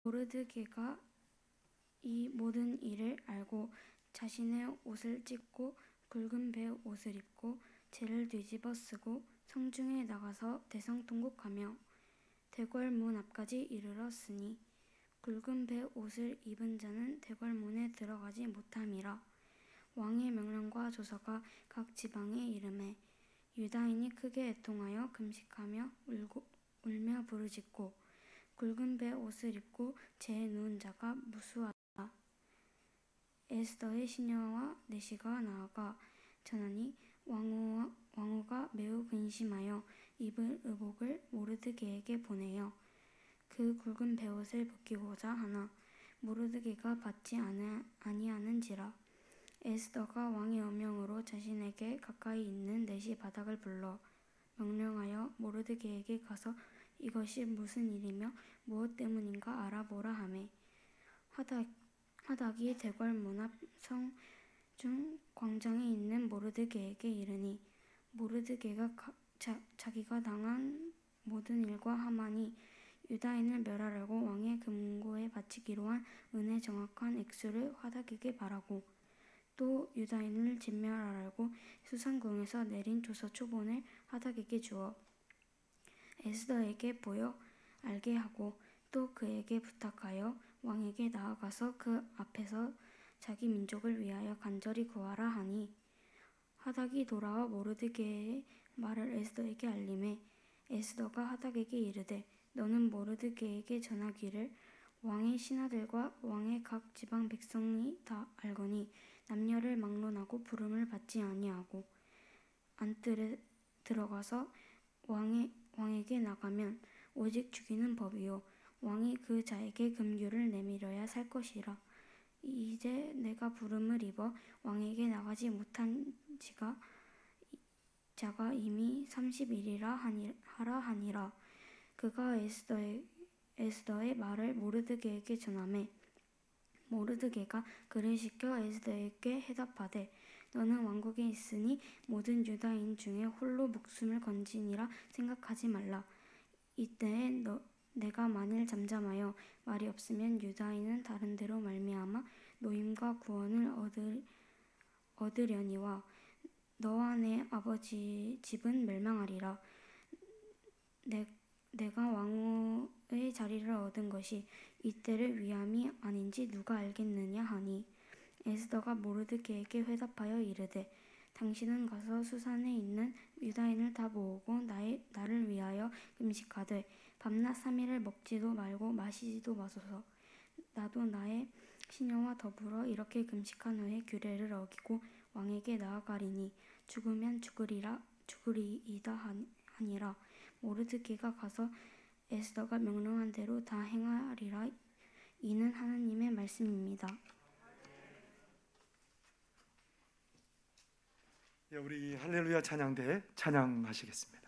모르드게가 이 모든 일을 알고 자신의 옷을 찢고 굵은 배 옷을 입고 재를 뒤집어 쓰고 성중에 나가서 대성통곡하며 대궐문 앞까지 이르렀으니 굵은 배 옷을 입은 자는 대궐문에 들어가지 못함이라. 왕의 명령과 조서가 각 지방에 이르매 유다인이 크게 애통하여 금식하며 울며 부르짖고 굵은 배 옷을 입고 재에 누운 자가 무수하다. 에스더의 시녀와 내시가 나아가 전하니 왕후가 매우 근심하여 입을 의복을 모르드게에게 보내어 그 굵은 베옷을 벗기고자 하나 모르드게가 받지 아니하는지라. 에스더가 왕의 어명으로 자신에게 가까이 있는 내시 바닥을 불러 명령하여 모르드게에게 가서 이것이 무슨 일이며 무엇 때문인가 알아보라 하매 하닥이 대궐문 앞 성중 광장에 있는 모르드게에게 이르니 모르드게가 자기가 당한 모든 일과 하만이 유다인을 멸하려고 왕의 금고에 바치기로 한 은의 정확한 액수를 하닥에게 말하고 또 유다인을 진멸하려고 수상궁에서 내린 조서 초본을 하닥에게 주어 에스더에게 보여 알게 하고 또 그에게 부탁하여 왕에게 나아가서 그 앞에서 자기 민족을 위하여 간절히 구하라 하니 하닥이 돌아와 모르드게의 말을 에스더에게 알림해 에스더가 하닥에게 이르되 너는 모르드게에게 전하기를 왕의 신하들과 왕의 각 지방 백성이 다 알거니 남녀를 막론하고 부름을 받지 아니하고 안뜰에 들어가서 왕에게 나가면 오직 죽이는 법이요 왕이 그 자에게 금규를 내밀어야 살 것이라. 이제 내가 부름을 입어 왕에게 나가지 못한 자가 이미 30일이라 하라 하니라. 그가 에스더의 말을 모르드게에게 전하매 모르드게가 그를 시켜 에스더에게 해답하되 너는 왕국에 있으니 모든 유다인 중에 홀로 목숨을 건지니라 생각하지 말라. 이때에 내가 만일 잠잠하여 말이 없으면 유다인은 다른 데로 말미암아 노임과 구원을 얻으려니와 너와 내 아버지 집은 멸망하리라. 내가 왕후의 자리를 얻은 것이 이때를 위함이 아닌지 누가 알겠느냐 하니 에스더가 모르드게에게 회답하여 이르되 당신은 가서 수산에 있는 유다인을 다 모으고 나를 위하여 금식하되 밤낮 3일을 먹지도 말고 마시지도 마소서. 나도 나의 시녀와 더불어 이렇게 금식한 후에 규례를 어기고 왕에게 나아가리니 죽으면 죽으리이다 하니라. 모르드게가 가서 에스더가 명령한 대로 다 행하리라. 이는 하나님의 말씀입니다. 예, 우리 할렐루야 찬양대 찬양하시겠습니다.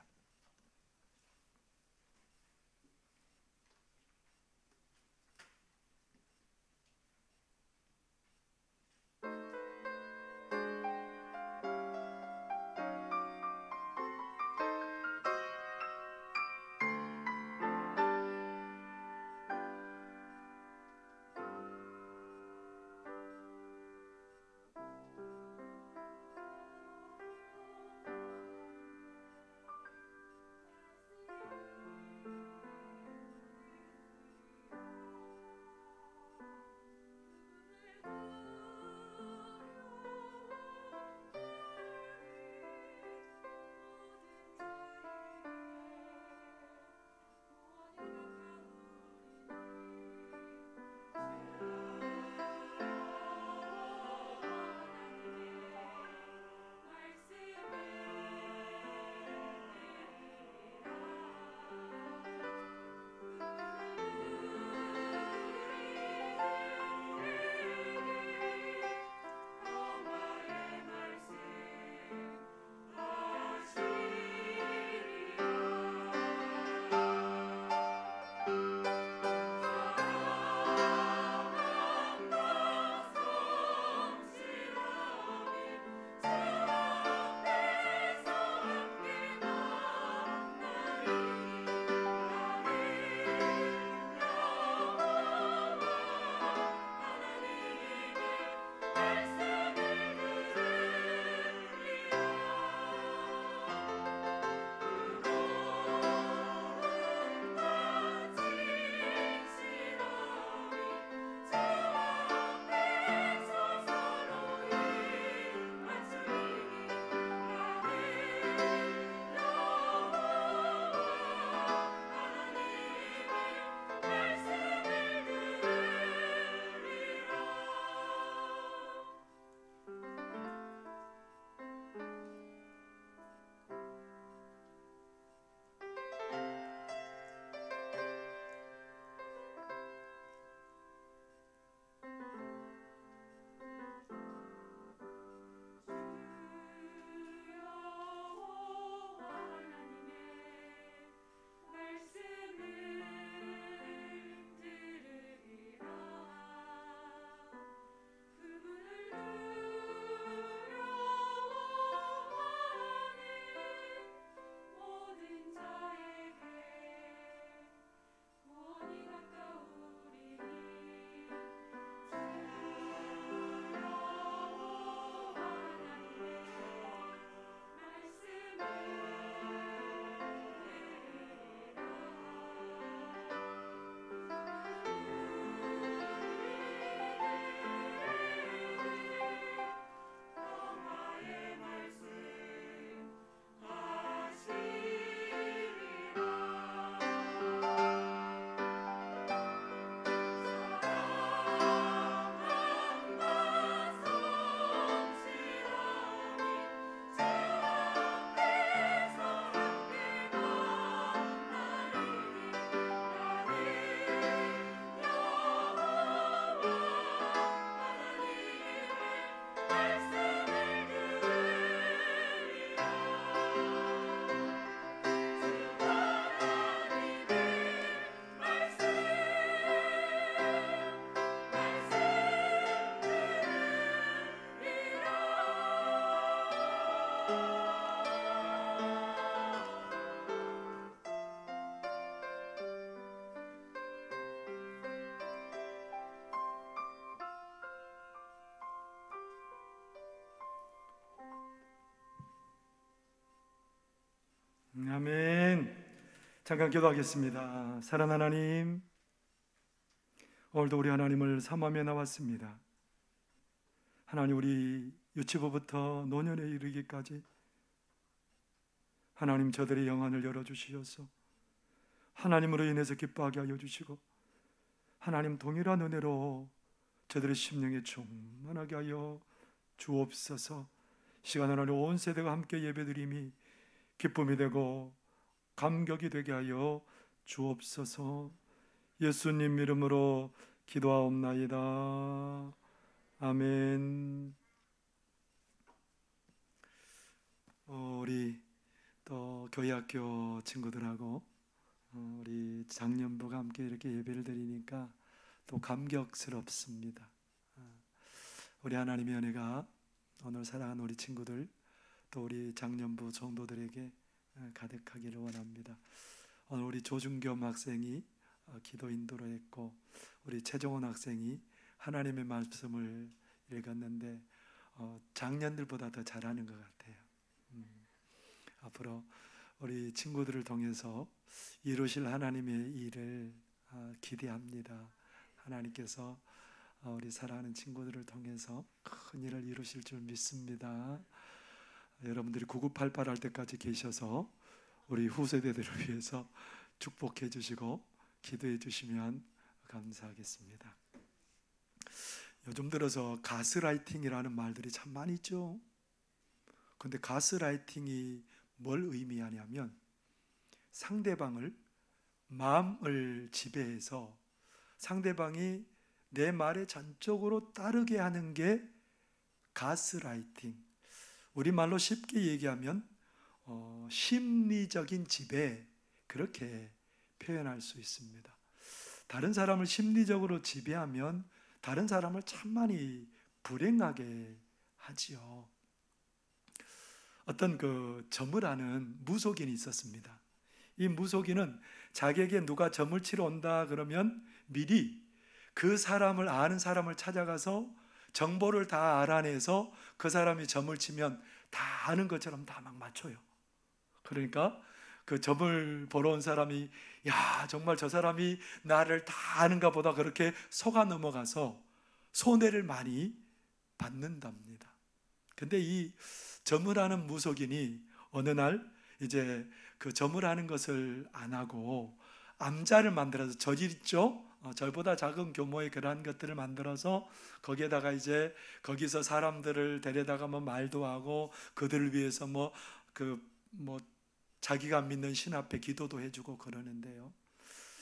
아멘. 잠깐 기도하겠습니다. 사랑하는 하나님, 오늘도 우리 하나님을 사모하며 나왔습니다. 하나님, 우리 유치부부터 노년에 이르기까지 하나님 저들의 영안을 열어주시어서 하나님으로 인해서 기뻐하게 하여 주시고 하나님 동일한 은혜로 저들의 심령에 충만하게 하여 주옵소서. 시간을 하여 온 세대가 함께 예배드림이 기쁨이 되고 감격이 되게 하여 주옵소서. 예수님 이름으로 기도하옵나이다. 아멘. 우리 또 교회학교 친구들하고 우리 장년부가 함께 이렇게 예배를 드리니까 또 감격스럽습니다. 우리 하나님의 은혜가 오늘 사랑하는 우리 친구들 또 우리 장년부 성도들에게 가득하기를 원합니다. 오늘 우리 조준겸 학생이 기도 인도를 했고 우리 최정원 학생이 하나님의 말씀을 읽었는데 작년들보다 더 잘하는 것 같아요. 앞으로 우리 친구들을 통해서 이루실 하나님의 일을 기대합니다. 하나님께서 우리 사랑하는 친구들을 통해서 큰 일을 이루실 줄 믿습니다. 여러분들이 9988 할 때까지 계셔서 우리 후세대들을 위해서 축복해 주시고 기도해 주시면 감사하겠습니다. 요즘 들어서 가스라이팅이라는 말들이 참 많이 있죠. 그런데 가스라이팅이 뭘 의미하냐면 상대방을 마음을 지배해서 상대방이 내 말에 전적으로 따르게 하는 게 가스라이팅. 우리말로 쉽게 얘기하면 심리적인 지배, 그렇게 표현할 수 있습니다. 다른 사람을 심리적으로 지배하면 다른 사람을 참 많이 불행하게 하지요. 어떤 점을 하는 무속인이 있었습니다. 이 무속인은 자기에게 누가 점을 치러 온다 그러면 미리 그 사람을 아는 사람을 찾아가서 정보를 다 알아내서 그 사람이 점을 치면 다 아는 것처럼 다 막 맞춰요. 그러니까 그 점을 보러 온 사람이 야, 정말 저 사람이 나를 다 아는가 보다 그렇게 속아 넘어가서 손해를 많이 받는답니다. 근데 이 점을 하는 무속인이 어느 날 이제 그 점을 하는 것을 안 하고 암자를 만들어서 절 있죠? 절보다 작은 규모의 그러한 것들을 만들어서 거기에다가 이제 거기서 사람들을 데려다가 뭐 말도 하고 그들을 위해서 자기가 믿는 신 앞에 기도도 해주고 그러는데요.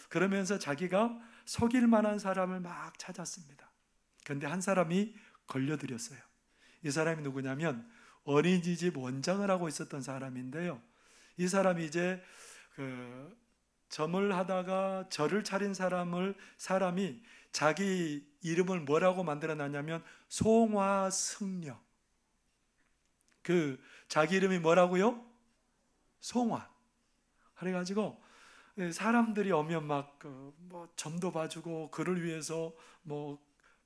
그러면서 자기가 속일 만한 사람을 막 찾았습니다. 그런데 한 사람이 걸려들였어요. 이 사람이 누구냐면 어린이집 원장을 하고 있었던 사람인데요. 이 사람이 이제 점을 하다가 절을 차린 사람이 자기 이름을 뭐라고 만들어놨냐면 송화승려. 자기 이름이 뭐라고요? 송화. 그래가지고 사람들이 오면 막 점도 봐주고 그를 위해서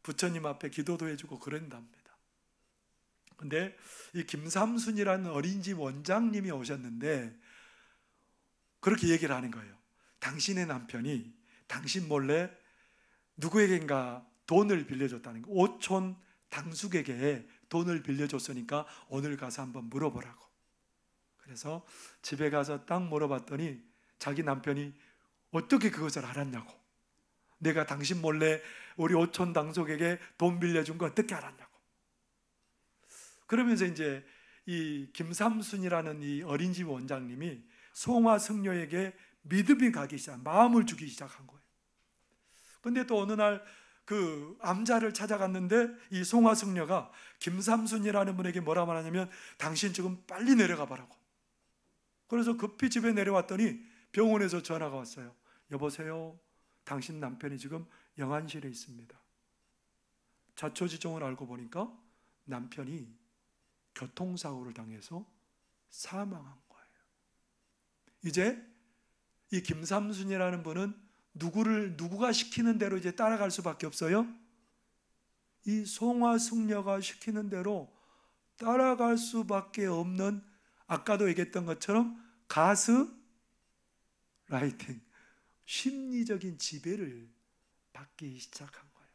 부처님 앞에 기도도 해주고 그런답니다. 근데 이 김삼순이라는 어린이집 원장님이 오셨는데 그렇게 얘기를 하는 거예요. 당신의 남편이 당신 몰래 누구에겐가 돈을 빌려줬다는 거. 오촌 당숙에게 돈을 빌려줬으니까 오늘 가서 한번 물어보라고. 그래서 집에 가서 딱 물어봤더니 자기 남편이 어떻게 그것을 알았냐고. 내가 당신 몰래 우리 오촌 당숙에게 돈 빌려준 거 어떻게 알았냐고. 그러면서 이제 이 김삼순이라는 이 어린이집 원장님이 송화승려에게 믿음이 가기 시작, 마음을 주기 시작한 거예요. 근데 또 어느 날 그 암자를 찾아갔는데 이 송화승려가 김삼순이라는 분에게 뭐라 말하냐면 당신 지금 빨리 내려가 보라고. 그래서 급히 집에 내려왔더니 병원에서 전화가 왔어요. 여보세요, 당신 남편이 지금 영안실에 있습니다. 자초지종을 알고 보니까 남편이 교통사고를 당해서 사망한 거예요. 이제 이 김삼순이라는 분은 누구가 시키는 대로 이제 따라갈 수밖에 없어요. 이 송화승려가 시키는 대로 따라갈 수밖에 없는, 아까도 얘기했던 것처럼 가스 라이팅, 심리적인 지배를 받기 시작한 거예요.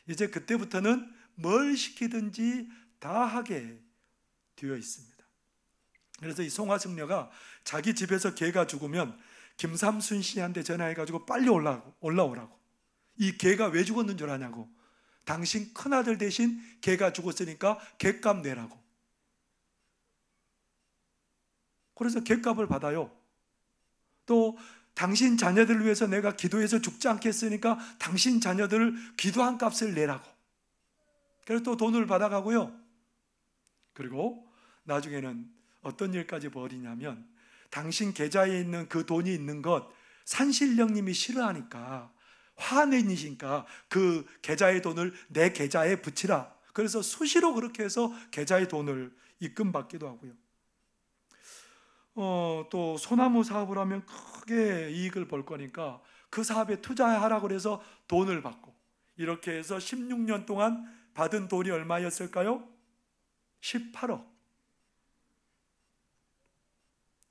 이제 그때부터는 뭘 시키든지 다 하게 되어 있습니다. 그래서 이 송화승려가 자기 집에서 개가 죽으면 김삼순 씨한테 전화해가지고 빨리 올라오라고. 이 개가 왜 죽었는 줄 아냐고. 당신 큰아들 대신 개가 죽었으니까 개값 내라고. 그래서 개값을 받아요. 또 당신 자녀들을 위해서 내가 기도해서 죽지 않겠으니까 당신 자녀들 기도한 값을 내라고. 그래서 또 돈을 받아가고요. 그리고 나중에는 어떤 일까지 벌이냐면 당신 계좌에 있는 그 돈이 있는 것 산신령님이 싫어하니까 화내니까 그 계좌의 돈을 내 계좌에 붙이라. 그래서 수시로 그렇게 해서 계좌의 돈을 입금받기도 하고요. 또 소나무 사업을 하면 크게 이익을 벌 거니까 그 사업에 투자하라고 그래서 돈을 받고, 이렇게 해서 16년 동안 받은 돈이 얼마였을까요? 18억.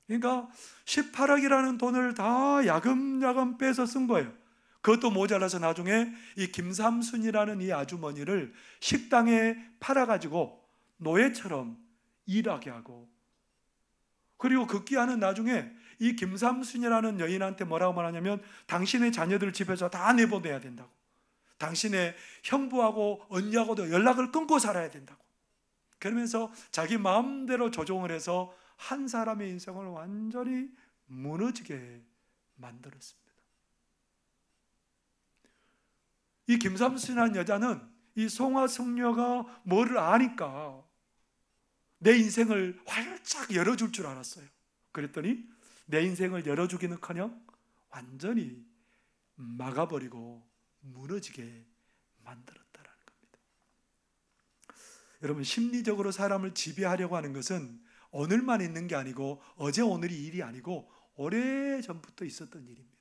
그러니까 18억이라는 돈을 다 야금야금 빼서 쓴 거예요. 그것도 모자라서 나중에 이 김삼순이라는 이 아주머니를 식당에 팔아가지고 노예처럼 일하게 하고, 그리고 급기야는 나중에 이 김삼순이라는 여인한테 뭐라고 말하냐면 당신의 자녀들 집에서 다 내보내야 된다고, 당신의 형부하고 언니하고도 연락을 끊고 살아야 된다고, 그러면서 자기 마음대로 조종을 해서 한 사람의 인생을 완전히 무너지게 만들었습니다. 이 김삼순이라는 여자는 이 송화승려가 뭐를 아니까 내 인생을 활짝 열어줄 줄 알았어요. 그랬더니 내 인생을 열어주기는커녕 완전히 막아버리고 무너지게 만들었다라는 겁니다. 여러분, 심리적으로 사람을 지배하려고 하는 것은 오늘만 있는 게 아니고 어제 오늘이 일이 아니고 오래전부터 있었던 일입니다.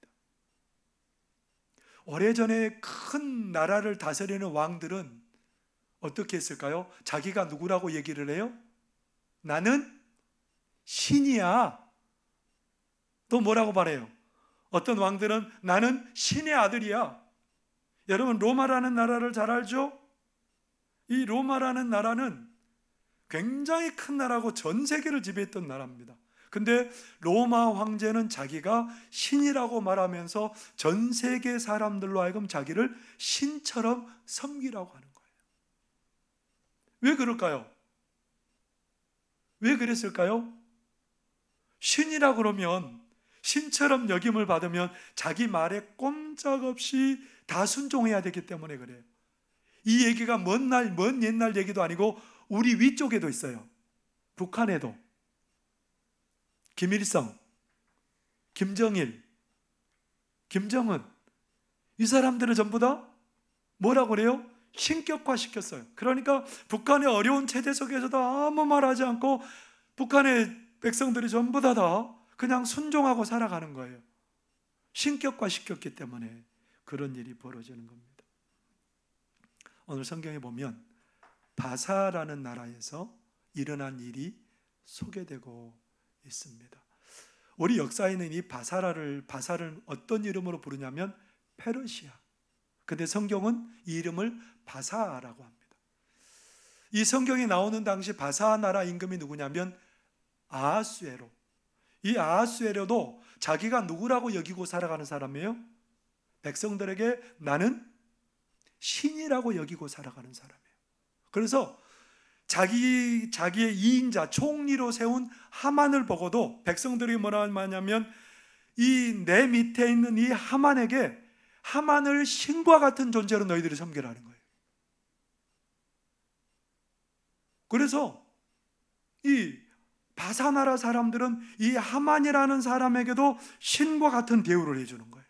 오래전에 큰 나라를 다스리는 왕들은 어떻게 했을까요? 자기가 누구라고 얘기를 해요? 나는 신이야. 또 뭐라고 말해요? 어떤 왕들은 나는 신의 아들이야. 여러분, 로마라는 나라를 잘 알죠? 이 로마라는 나라는 굉장히 큰 나라고 전 세계를 지배했던 나라입니다. 근데 로마 황제는 자기가 신이라고 말하면서 전 세계 사람들로 하여금 자기를 신처럼 섬기라고 하는 거예요. 왜 그럴까요? 왜 그랬을까요? 신이라 그러면, 신처럼 여김을 받으면 자기 말에 꼼짝없이 다 순종해야 되기 때문에 그래요. 이 얘기가 먼 옛날 얘기도 아니고 우리 위쪽에도 있어요. 북한에도 김일성, 김정일, 김정은, 이 사람들은 전부 다 뭐라고 그래요? 신격화 시켰어요. 그러니까 북한의 어려운 체제 속에서도 아무 말하지 않고 북한의 백성들이 전부 다 그냥 순종하고 살아가는 거예요. 신격화 시켰기 때문에 그런 일이 벌어지는 겁니다. 오늘 성경에 보면 바사라는 나라에서 일어난 일이 소개되고 있습니다. 우리 역사에는 이 바사를 어떤 이름으로 부르냐면 페르시아. 근데 성경은 이 이름을 바사라고 합니다. 이 성경이 나오는 당시 바사 나라 임금이 누구냐면 아하수에로. 이 아하수에로도 자기가 누구라고 여기고 살아가는 사람이에요? 백성들에게 나는 신이라고 여기고 살아가는 사람이에요. 그래서 자기의 2인자 총리로 세운 하만을 보고도 백성들이 뭐라 하냐면 이 내 밑에 있는 이 하만에게 하만을 신과 같은 존재로 너희들이 섬기라는 거예요. 그래서 이 바사나라 사람들은 이 하만이라는 사람에게도 신과 같은 대우를 해주는 거예요.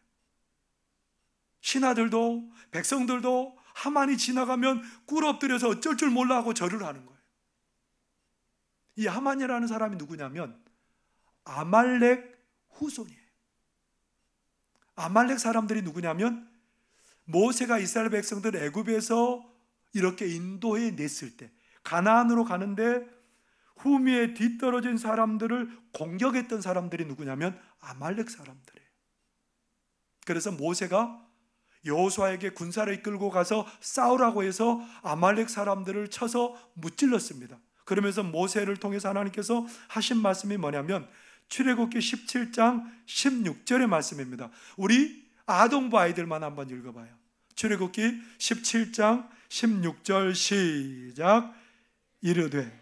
신하들도 백성들도 하만이 지나가면 꿇어 엎드려서 어쩔 줄 몰라 하고 절을 하는 거예요. 이 하만이라는 사람이 누구냐면 아말렉 후손이에요. 아말렉 사람들이 누구냐면 모세가 이스라엘 백성들 애굽에서 이렇게 인도해 냈을 때 가나안으로 가는데 후미에 뒤떨어진 사람들을 공격했던 사람들이 누구냐면 아말렉 사람들이에요. 그래서 모세가 여호수아에게 군사를 이끌고 가서 싸우라고 해서 아말렉 사람들을 쳐서 무찔렀습니다. 그러면서 모세를 통해서 하나님께서 하신 말씀이 뭐냐면 출애굽기 17장 16절의 말씀입니다. 우리 아동부 아이들만 한번 읽어봐요. 출애굽기 17장 16절 시작. 이르되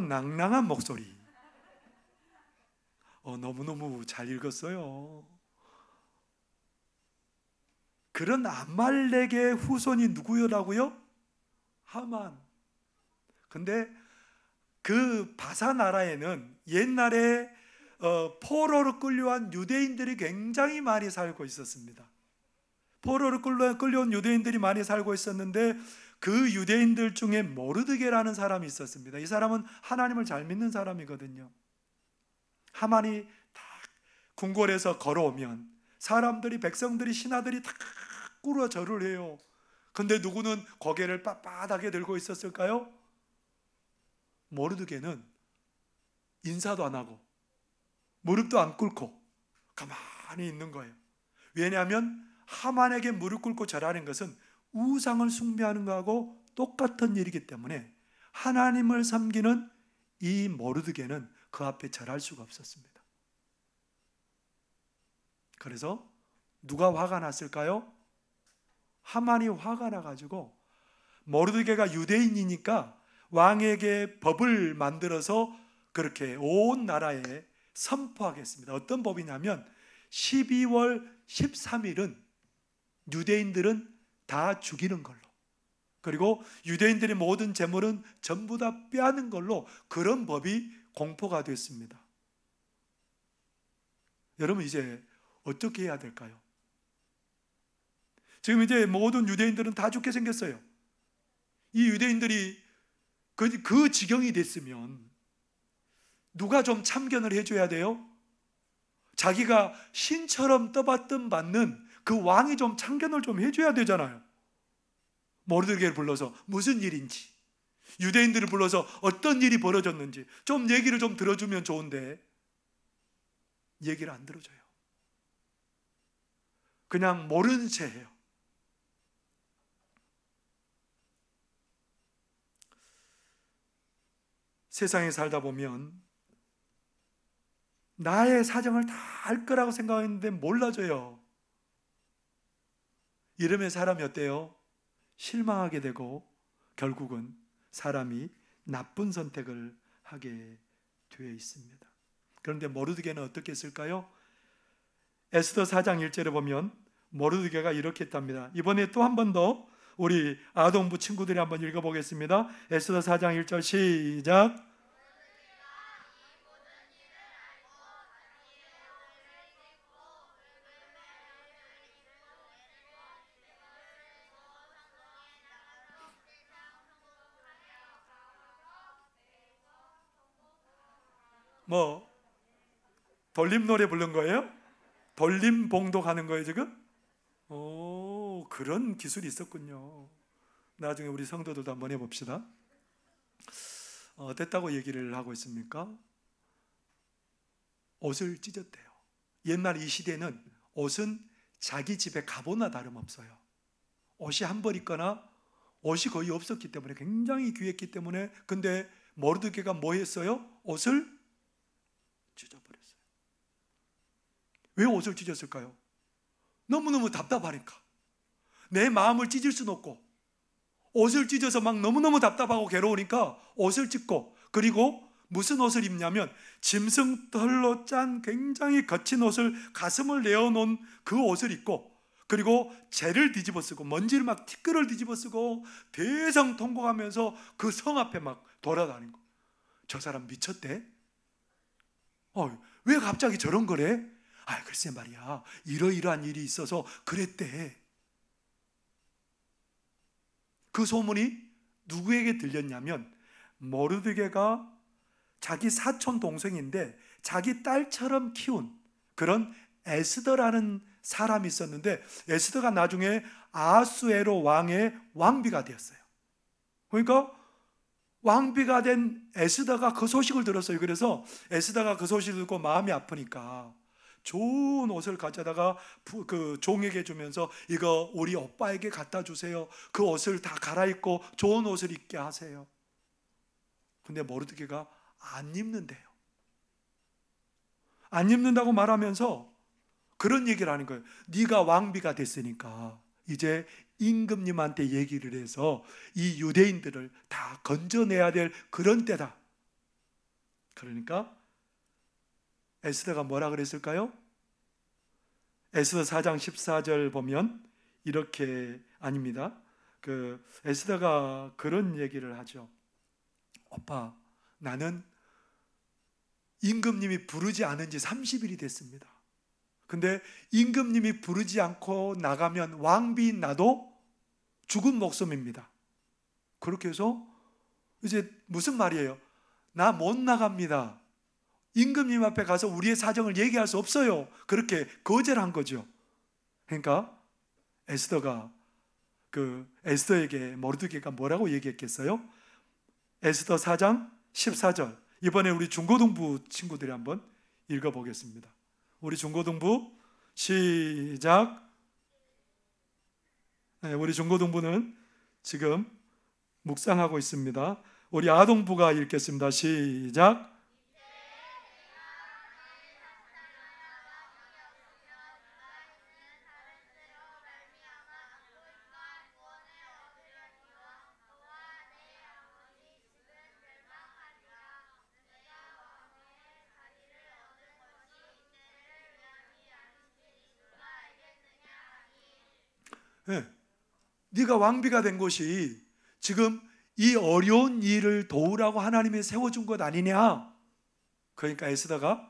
낭낭한 목소리. 너무너무 잘 읽었어요. 그런 아말렉의 후손이 누구라고요? 하만. 근데 그 바사 나라에는 옛날에 포로로 끌려온 유대인들이 굉장히 많이 살고 있었습니다. 포로로 끌려온 유대인들이 많이 살고 있었는데 그 유대인들 중에 모르드게라는 사람이 있었습니다. 이 사람은 하나님을 잘 믿는 사람이거든요. 하만이 딱 궁궐에서 걸어오면 사람들이, 백성들이, 신하들이 다 꿇어 절을 해요. 근데 누구는 고개를 빳빳하게 들고 있었을까요? 모르드게는 인사도 안 하고 무릎도 안 꿇고 가만히 있는 거예요. 왜냐하면 하만에게 무릎 꿇고 절하는 것은 우상을 숭배하는 것하고 똑같은 일이기 때문에 하나님을 섬기는 이 모르드게는 그 앞에 절할 수가 없었습니다. 그래서 누가 화가 났을까요? 하만이 화가 나가지고 모르드게가 유대인이니까 왕에게 법을 만들어서 그렇게 온 나라에 선포하겠습니다. 어떤 법이냐면 12월 13일은 유대인들은 다 죽이는 걸로, 그리고 유대인들의 모든 재물은 전부 다 빼앗는 걸로 그런 법이 공포가 됐습니다. 여러분 이제 어떻게 해야 될까요? 지금 이제 모든 유대인들은 다 죽게 생겼어요. 이 유대인들이 그 지경이 됐으면 누가 좀 참견을 해줘야 돼요? 자기가 신처럼 떠받든 받는 그 왕이 좀 참견을 좀 해줘야 되잖아요. 모르드게를 불러서 무슨 일인지, 유대인들을 불러서 어떤 일이 벌어졌는지 좀 얘기를 좀 들어주면 좋은데 얘기를 안 들어줘요. 그냥 모르는 채 해요. 세상에 살다 보면 나의 사정을 다 알 거라고 생각했는데 몰라줘요. 이러면 사람이 어때요? 실망하게 되고 결국은 사람이 나쁜 선택을 하게 되어 있습니다. 그런데 모르드게는 어떻게 했을까요? 에스더 4장 1절에 보면 모르드게가 이렇게 했답니다. 이번에 또 한 번 더 우리 아동부 친구들이 한번 읽어보겠습니다. 에스더 4장 1절 시작. 돌림 노래 부른 거예요? 돌림 봉독하는 거예요 지금? 오, 그런 기술이 있었군요. 나중에 우리 성도들도 한번 해봅시다. 어땠다고 얘기를 하고 있습니까? 옷을 찢었대요. 옛날 이 시대는 옷은 자기 집에 가보나 다름없어요. 옷이 한 벌 있거나 옷이 거의 없었기 때문에 굉장히 귀했기 때문에, 근데 모르드게가 뭐 했어요? 옷을 찢어버렸어요. 왜 옷을 찢었을까요? 너무너무 답답하니까. 내 마음을 찢을 수는 없고 옷을 찢어서 막 너무너무 답답하고 괴로우니까 옷을 찢고, 그리고 무슨 옷을 입냐면 짐승털로 짠 굉장히 거친 옷을, 가슴을 내어놓은 그 옷을 입고, 그리고 재를 뒤집어 쓰고 먼지를 막 티끌을 뒤집어 쓰고 대성통곡하면서 그 성 앞에 막 돌아다니는 거. 저 사람 미쳤대? 왜 갑자기 저런 거래? 글쎄 말이야, 이러이러한 일이 있어서 그랬대. 그 소문이 누구에게 들렸냐면 모르드게가 자기 사촌 동생인데 자기 딸처럼 키운 그런 에스더라는 사람이 있었는데, 에스더가 나중에 아하수에로 왕의 왕비가 되었어요. 그러니까 왕비가 된 에스더가 그 소식을 들었어요. 그래서 에스더가 그 소식을 듣고 마음이 아프니까 좋은 옷을 가져다가 그 종에게 주면서 이거 우리 오빠에게 갖다 주세요. 그 옷을 다 갈아입고 좋은 옷을 입게 하세요. 근데 모르드게가 안 입는데요. 안 입는다고 말하면서 그런 얘기를 하는 거예요. 네가 왕비가 됐으니까 이제 임금님한테 얘기를 해서 이 유대인들을 다 건져내야 될 그런 때다. 그러니까 에스더가 뭐라 그랬을까요? 에스더 4장 14절 보면 이렇게, 아닙니다. 에스더가 그런 얘기를 하죠. 오빠, 나는 임금님이 부르지 않은 지 30일이 됐습니다. 근데 임금님이 부르지 않고 나가면 왕비인 나도 죽은 목숨입니다. 그렇게 해서 이제 무슨 말이에요? 나 못 나갑니다. 임금님 앞에 가서 우리의 사정을 얘기할 수 없어요. 그렇게 거절한 거죠. 그러니까 에스더에게 모르드게가 뭐라고 얘기했겠어요? 에스더 4장 14절. 이번에 우리 중고등부 친구들이 한번 읽어보겠습니다. 우리 중고등부 시작. 네, 우리 중고등부는 지금 묵상하고 있습니다. 우리 아동부가 읽겠습니다. 시작. 네, 네가 왕비가 된 것이 지금 이 어려운 일을 도우라고 하나님이 세워준 것 아니냐. 그러니까 에스더가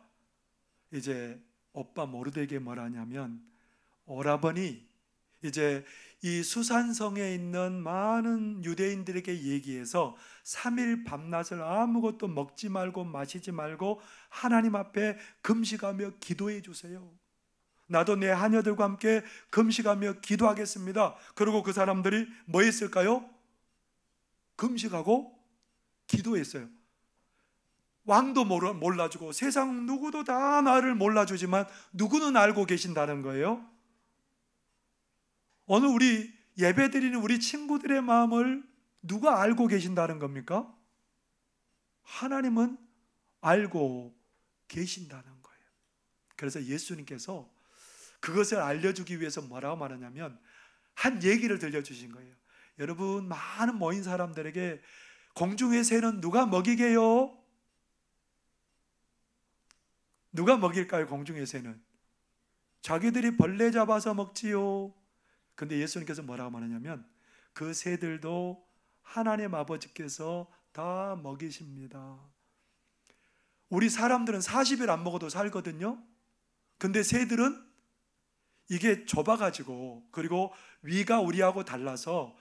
이제 오빠 모르드게에게 뭐라 하냐면, 오라버니 이제 이 수산성에 있는 많은 유대인들에게 얘기해서 3일 밤낮을 아무것도 먹지 말고 마시지 말고 하나님 앞에 금식하며 기도해 주세요. 나도 내 하녀들과 함께 금식하며 기도하겠습니다. 그리고 그 사람들이 뭐 했을까요? 금식하고 기도했어요. 왕도 몰라주고 세상 누구도 다 나를 몰라주지만 누구는 알고 계신다는 거예요. 오늘 우리 예배드리는 우리 친구들의 마음을 누가 알고 계신다는 겁니까? 하나님은 알고 계신다는 거예요. 그래서 예수님께서 그것을 알려주기 위해서 뭐라고 말하냐면 한 얘기를 들려주신 거예요. 여러분, 많은 모인 사람들에게 공중의 새는 누가 먹이게요? 누가 먹일까요? 공중의 새는 자기들이 벌레 잡아서 먹지요. 근데 예수님께서 뭐라고 말하냐면 그 새들도 하나님 아버지께서 다 먹이십니다. 우리 사람들은 40일 안 먹어도 살거든요. 근데 새들은 이게 좁아가지고, 그리고 위가 우리하고 달라서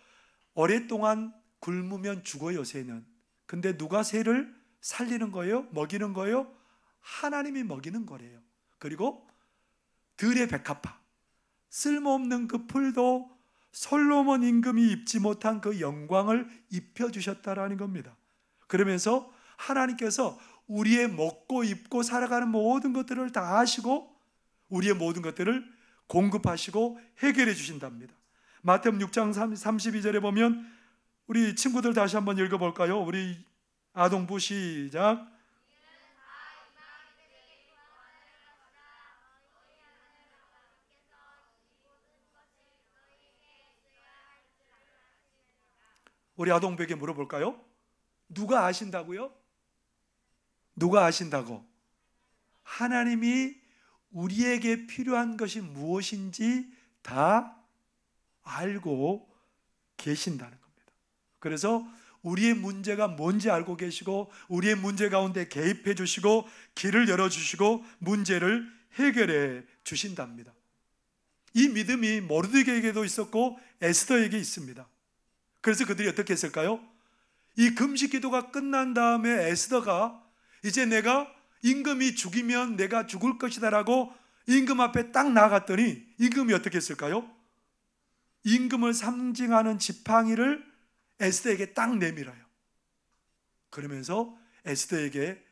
오랫동안 굶으면 죽어요, 새는. 근데 누가 새를 살리는 거예요? 먹이는 거예요? 하나님이 먹이는 거래요. 그리고 들의 백합화, 쓸모없는 그 풀도 솔로몬 임금이 입지 못한 그 영광을 입혀주셨다라는 겁니다. 그러면서 하나님께서 우리의 먹고 입고 살아가는 모든 것들을 다 아시고 우리의 모든 것들을 공급하시고 해결해 주신답니다. 마태복음 6장 32절에 보면 우리 친구들 다시 한번 읽어볼까요? 우리 아동부 시작. 우리 아동부에게 물어볼까요? 누가 아신다고요? 누가 아신다고? 하나님이 우리에게 필요한 것이 무엇인지 다 알고 계신다는 겁니다. 그래서 우리의 문제가 뭔지 알고 계시고 우리의 문제 가운데 개입해 주시고 길을 열어주시고 문제를 해결해 주신답니다. 이 믿음이 모르드게에게도 있었고 에스더에게 있습니다. 그래서 그들이 어떻게 했을까요? 이 금식 기도가 끝난 다음에 에스더가 이제 내가 임금이 죽이면 내가 죽을 것이다 라고 임금 앞에 딱 나갔더니 임금이 어떻게 했을까요? 임금을 상징하는 지팡이를 에스더에게 딱 내밀어요. 그러면서 에스더에게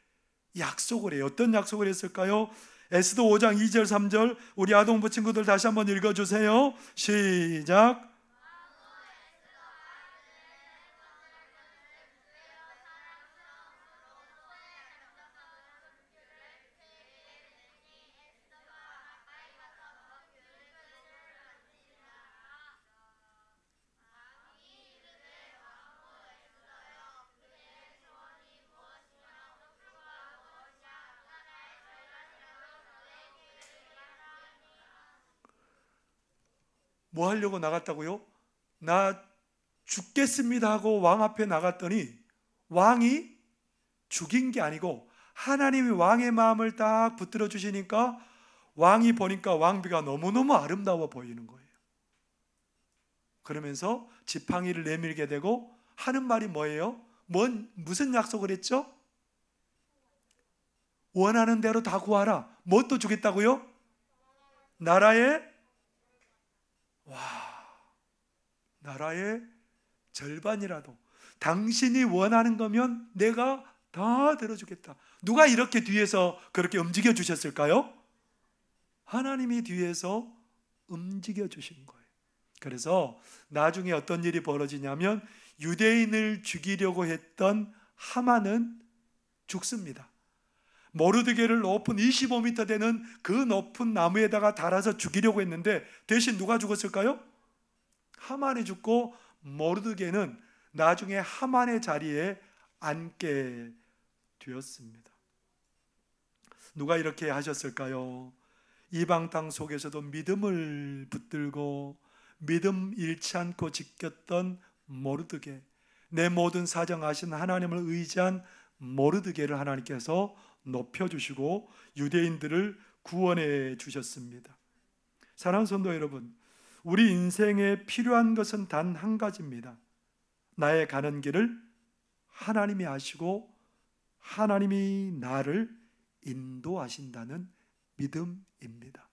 약속을 해요. 어떤 약속을 했을까요? 에스더 5장 2절 3절 우리 아동부 친구들 다시 한번 읽어주세요. 시작. 뭐 하려고 나갔다고요? 나 죽겠습니다 하고 왕 앞에 나갔더니 왕이 죽인 게 아니고 하나님이 왕의 마음을 딱 붙들어 주시니까 왕이 보니까 왕비가 너무너무 아름다워 보이는 거예요. 그러면서 지팡이를 내밀게 되고 하는 말이 뭐예요? 무슨 약속을 했죠? 원하는 대로 다 구하라. 뭣도 주겠다고요? 나라의 절반이라도 당신이 원하는 거면 내가 다 들어주겠다. 누가 이렇게 뒤에서 그렇게 움직여 주셨을까요? 하나님이 뒤에서 움직여 주신 거예요. 그래서 나중에 어떤 일이 벌어지냐면 유대인을 죽이려고 했던 하만은 죽습니다. 모르드게를 높은 25m 되는 그 높은 나무에다가 달아서 죽이려고 했는데 대신 누가 죽었을까요? 하만이 죽고 모르드게는 나중에 하만의 자리에 앉게 되었습니다. 누가 이렇게 하셨을까요? 이방 땅 속에서도 믿음을 붙들고 믿음 잃지 않고 지켰던 모르드게, 내 모든 사정 아신 하나님을 의지한 모르드게를 하나님께서 높여주시고 유대인들을 구원해 주셨습니다. 사랑하는 성도 여러분, 우리 인생에 필요한 것은 단 한 가지입니다. 나의 가는 길을 하나님이 아시고 하나님이 나를 인도하신다는 믿음입니다.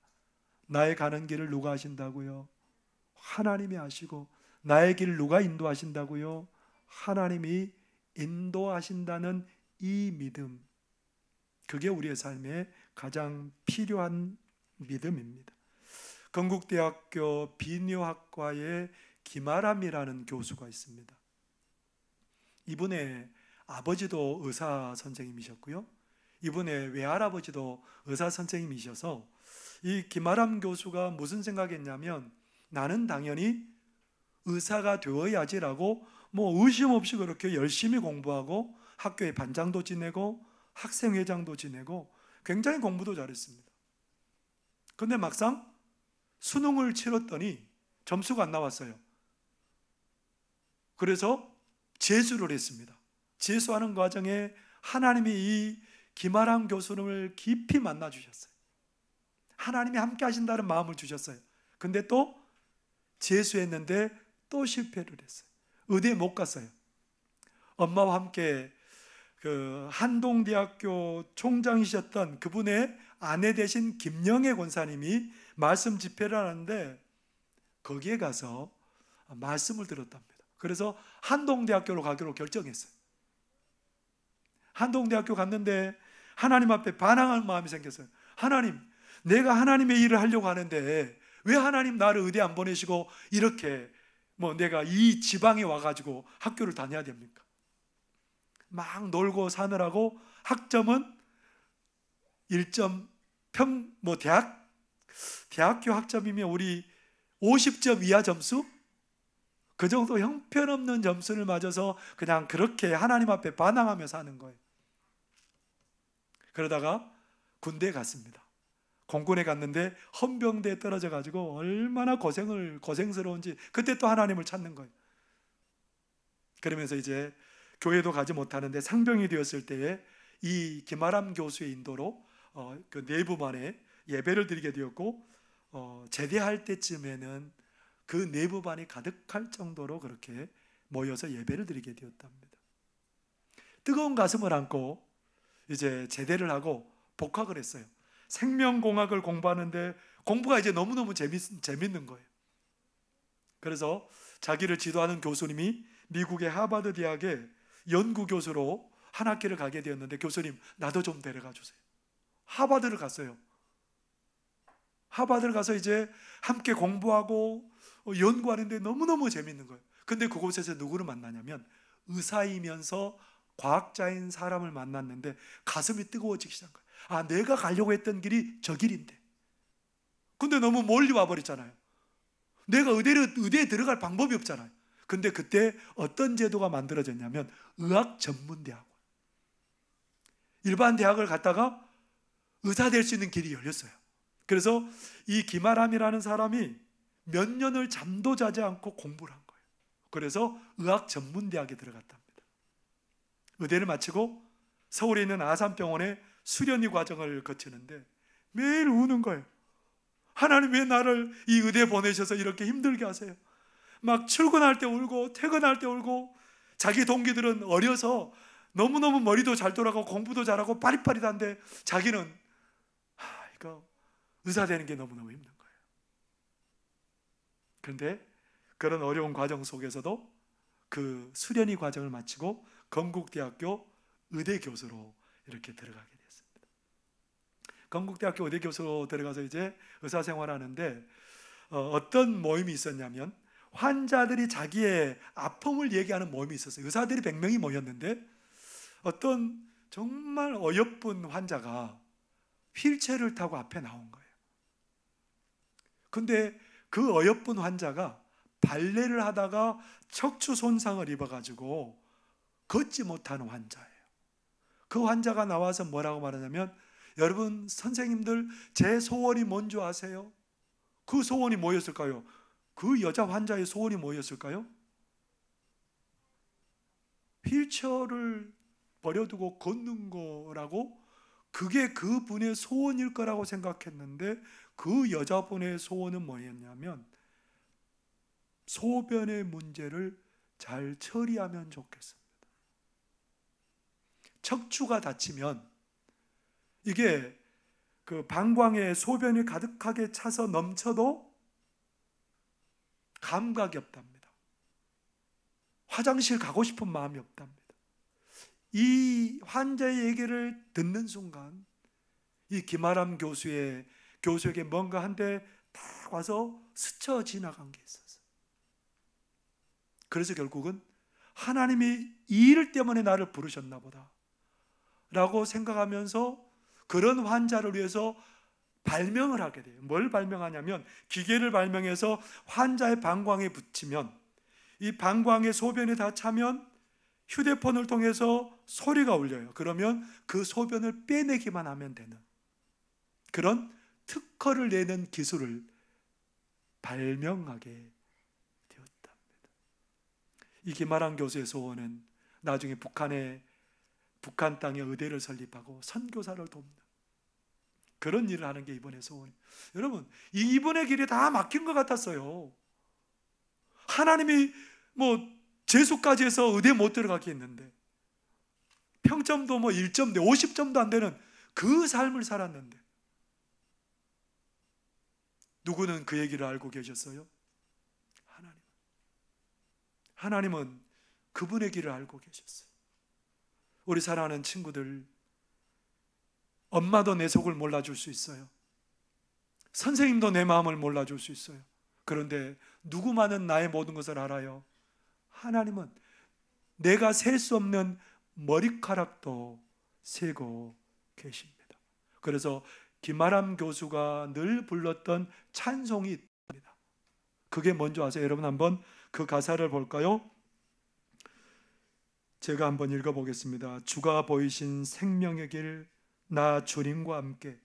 나의 가는 길을 누가 아신다고요? 하나님이 아시고 나의 길을 누가 인도하신다고요? 하나님이 인도하신다는 이 믿음, 그게 우리의 삶에 가장 필요한 믿음입니다. 건국대학교 비뇨학과의 김아람이라는 교수가 있습니다. 이분의 아버지도 의사 선생님이셨고요, 이분의 외할아버지도 의사 선생님이셔서 이 김아람 교수가 무슨 생각했냐면 나는 당연히 의사가 되어야지라고 의심 없이 그렇게 열심히 공부하고 학교에 반장도 지내고 학생회장도 지내고 굉장히 공부도 잘했습니다. 그런데 막상 수능을 치렀더니 점수가 안 나왔어요. 그래서 재수를 했습니다. 재수하는 과정에 하나님이 이 김아람 교수님을 깊이 만나 주셨어요. 하나님이 함께 하신다는 마음을 주셨어요. 근데 또 재수했는데 또 실패를 했어요. 의대에 못 갔어요. 엄마와 함께 그 한동대학교 총장이셨던 그분의 아내 되신 김영애 권사님이 말씀 집회를 하는데 거기에 가서 말씀을 들었답니다. 그래서 한동대학교로 가기로 결정했어요. 한동대학교 갔는데 하나님 앞에 반항할 마음이 생겼어요. 하나님, 내가 하나님의 일을 하려고 하는데 왜 하나님 나를 의대 안 보내시고 이렇게 내가 이 지방에 와가지고 학교를 다녀야 됩니까? 막 놀고 사느라고 학점은 1점 대학교 학점이면 우리 50점 이하 점수? 그 정도 형편없는 점수를 맞아서 그냥 그렇게 하나님 앞에 반항하며 사는 거예요. 그러다가 군대에 갔습니다. 공군에 갔는데 헌병대에 떨어져 가지고 얼마나 고생스러운지 그때 또 하나님을 찾는 거예요. 그러면서 이제 교회도 가지 못하는데 상병이 되었을 때에 이 김아람 교수의 인도로 그 내부반에 예배를 드리게 되었고 제대할 때쯤에는 그 내부반이 가득할 정도로 그렇게 모여서 예배를 드리게 되었답니다. 뜨거운 가슴을 안고 이제 제대를 하고 복학을 했어요. 생명공학을 공부하는데 공부가 이제 너무너무 재밌는 거예요. 그래서 자기를 지도하는 교수님이 미국의 하버드 대학의 연구 교수로 한 학기를 가게 되었는데, 교수님 나도 좀 데려가 주세요. 하버드를 갔어요. 하버드를 가서 이제 함께 공부하고 연구하는데 너무너무 재밌는 거예요. 근데 그곳에서 누구를 만나냐면 의사이면서 과학자인 사람을 만났는데 가슴이 뜨거워지기 시작한 거예요. 아, 내가 가려고 했던 길이 저 길인데. 근데 너무 멀리 와버렸잖아요. 내가 의대에 들어갈 방법이 없잖아요. 근데 그때 어떤 제도가 만들어졌냐면 의학 전문 대학. 일반 대학을 갔다가 의사 될 수 있는 길이 열렸어요. 그래서 이 김아람이라는 사람이 몇 년을 잠도 자지 않고 공부를 한 거예요. 그래서 의학 전문 대학에 들어갔답니다. 의대를 마치고 서울에 있는 아산병원에 수련의 과정을 거치는데 매일 우는 거예요. 하나님 왜 나를 이 의대에 보내셔서 이렇게 힘들게 하세요? 막 출근할 때 울고 퇴근할 때 울고, 자기 동기들은 어려서 너무너무 머리도 잘 돌아가고 공부도 잘하고 빠릿빠릿한데 자기는 이거 의사 되는 게 너무너무 힘든 거예요. 그런데 그런 어려운 과정 속에서도 그 수련의 과정을 마치고 건국대학교 의대 교수로 이렇게 들어가게 됐습니다. 건국대학교 의대 교수로 들어가서 이제 의사 생활하는데 어떤 모임이 있었냐면 환자들이 자기의 아픔을 얘기하는 모임이 있었어요. 의사들이 100명이 모였는데 어떤 정말 어여쁜 환자가 휠체어를 타고 앞에 나온 거예요. 근데 그 어여쁜 환자가 발레를 하다가 척추 손상을 입어가지고 걷지 못하는 환자예요. 그 환자가 나와서 뭐라고 말하냐면, 여러분 선생님들 제 소원이 뭔지 아세요? 그 소원이 뭐였을까요? 그 여자 환자의 소원이 뭐였을까요? 휠체어를 버려두고 걷는 거라고, 그게 그분의 소원일 거라고 생각했는데 그 여자분의 소원은 뭐였냐면 소변의 문제를 잘 처리하면 좋겠습니다. 척추가 다치면 이게 그 방광에 소변이 가득하게 차서 넘쳐도 감각이 없답니다. 화장실 가고 싶은 마음이 없답니다. 이 환자의 얘기를 듣는 순간 이 김아람 교수에게 뭔가 한 대 딱 와서 스쳐 지나간 게 있었어요. 그래서 결국은 하나님이 이 일 때문에 나를 부르셨나 보다 라고 생각하면서 그런 환자를 위해서 발명을 하게 돼요. 뭘 발명하냐면 기계를 발명해서 환자의 방광에 붙이면 이 방광에 소변이 다 차면 휴대폰을 통해서 소리가 울려요. 그러면 그 소변을 빼내기만 하면 되는 그런 특허를 내는 기술을 발명하게 되었답니다. 이 김아람 교수의 소원은 나중에 북한 땅에 의대를 설립하고 선교사를 돕는 그런 일을 하는 게 이번의 소원이에요. 여러분, 이번의 길이 다 막힌 것 같았어요. 하나님이 재수까지 해서 의대 못 들어가게 했는데 평점도 1점대 50점도 안 되는 그 삶을 살았는데 누구는 그 얘기를 알고 계셨어요? 하나님은 그분의 길을 알고 계셨어요. 우리 사랑하는 친구들, 엄마도 내 속을 몰라줄 수 있어요. 선생님도 내 마음을 몰라줄 수 있어요. 그런데 누구만은 나의 모든 것을 알아요? 하나님은 내가 셀 수 없는 머리카락도 세고 계십니다. 그래서 김아람 교수가 늘 불렀던 찬송이 있습니다. 그게 뭔지 아세요? 여러분 한번 그 가사를 볼까요? 제가 한번 읽어보겠습니다. 주가 보이신 생명의 길, 나 주님과 함께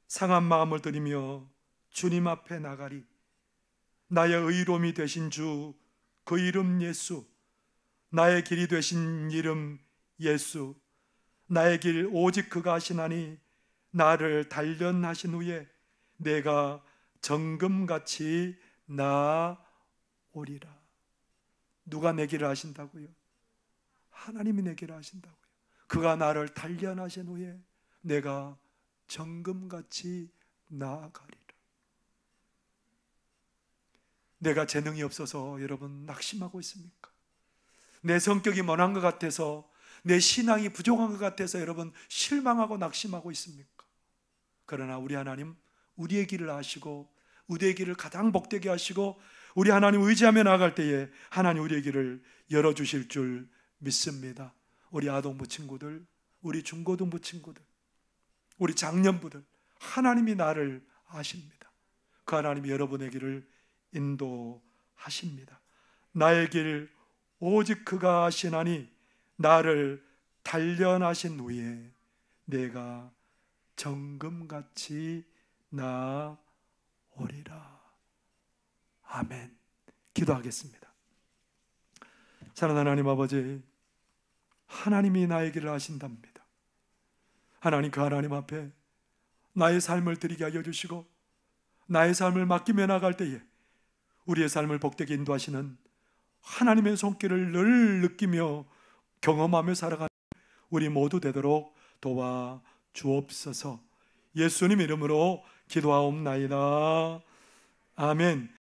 상한 마음을 들이며 주님 앞에 나가리. 나의 의로움이 되신 주, 그 이름 예수, 나의 길이 되신 이름 예수, 나의 길 오직 그가 하시나니 나를 단련하신 후에 내가 정금같이 나오리라. 누가 내 길을 하신다고요? 하나님이 내 길을 하신다고요. 그가 나를 단련하신 후에 내가 정금같이 나아가리라. 내가 재능이 없어서 여러분 낙심하고 있습니까? 내 성격이 μον한 것 같아서, 내 신앙이 부족한 것 같아서 여러분 실망하고 낙심하고 있습니까? 그러나 우리 하나님 우리의 길을 아시고 우리의 길을 가장 복되게 하시고 우리 하나님 의지하며 나아갈 때에 하나님 우리의 길을 열어주실 줄 믿습니다. 우리 아동부 친구들, 우리 중고등부 친구들, 우리 장년부들, 하나님이 나를 아십니다. 그 하나님이 여러분의 길을 인도하십니다. 나의 길 오직 그가 아시나니 나를 단련하신 후에 내가 정금같이 나오리라. 아멘. 기도하겠습니다. 사랑하는 하나님 아버지, 하나님이 나의 길을 아신답니다. 하나님, 그 하나님 앞에 나의 삶을 드리게 하여 주시고 나의 삶을 맡기며 나갈 때에 우리의 삶을 복되게 인도하시는 하나님의 손길을 늘 느끼며 경험하며 살아가는 우리 모두 되도록 도와주옵소서. 예수님 이름으로 기도하옵나이다. 아멘.